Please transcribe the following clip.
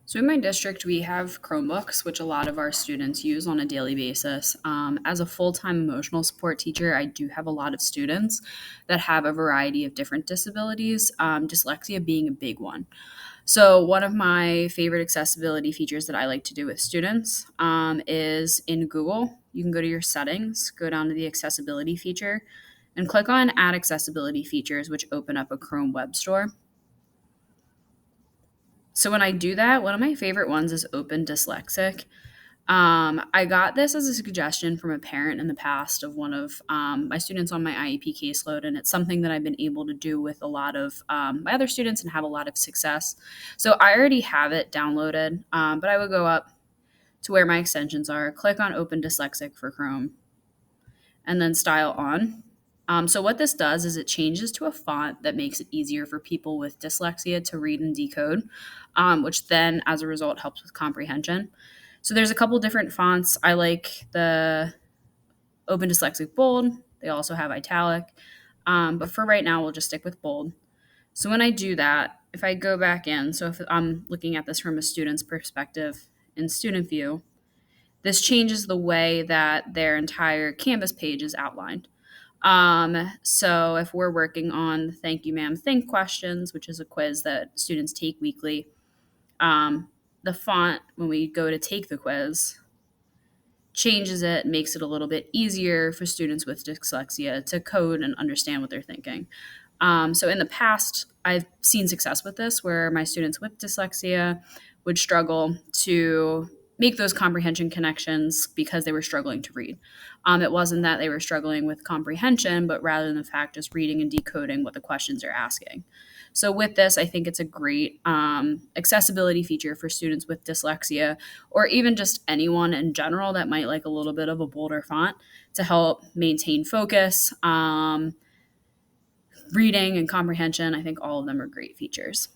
So in my district, we have Chromebooks, which a lot of our students use on a daily basis. As a full-time emotional support teacher, I do have a lot of students that have a variety of different disabilities, dyslexia being a big one. So one of my favorite accessibility features that I like to do with students is in Google. You can go to your settings, go down to the accessibility feature, and click on Add Accessibility Features, which open up a Chrome web store. So when I do that, one of my favorite ones is OpenDyslexic. I got this as a suggestion from a parent in the past of one of my students on my IEP caseload, and it's something that I've been able to do with a lot of my other students and have a lot of success. So I already have it downloaded, but I would go up to where my extensions are, click on Open Dyslexic for Chrome, and then style on. So what this does is it changes to a font that makes it easier for people with dyslexia to read and decode, which then, as a result, helps with comprehension. So there's a couple different fonts. I like the Open Dyslexic Bold. They also have italic, but for right now, we'll just stick with bold. So when I do that, if I go back in, so if I'm looking at this from a student's perspective in student view, this changes the way that their entire Canvas page is outlined. So if we're working on the Thank You Ma'am Think questions, which is a quiz that students take weekly, the font, when we go to take the quiz, changes it, makes it a little bit easier for students with dyslexia to code and understand what they're thinking. So in the past, I've seen success with this where my students with dyslexia would struggle to make those comprehension connections because they were struggling to read. It wasn't that they were struggling with comprehension, but rather than the fact just reading and decoding what the questions are asking. So with this, I think it's a great accessibility feature for students with dyslexia, or even just anyone in general that might like a little bit of a bolder font to help maintain focus, reading, and comprehension. I think all of them are great features.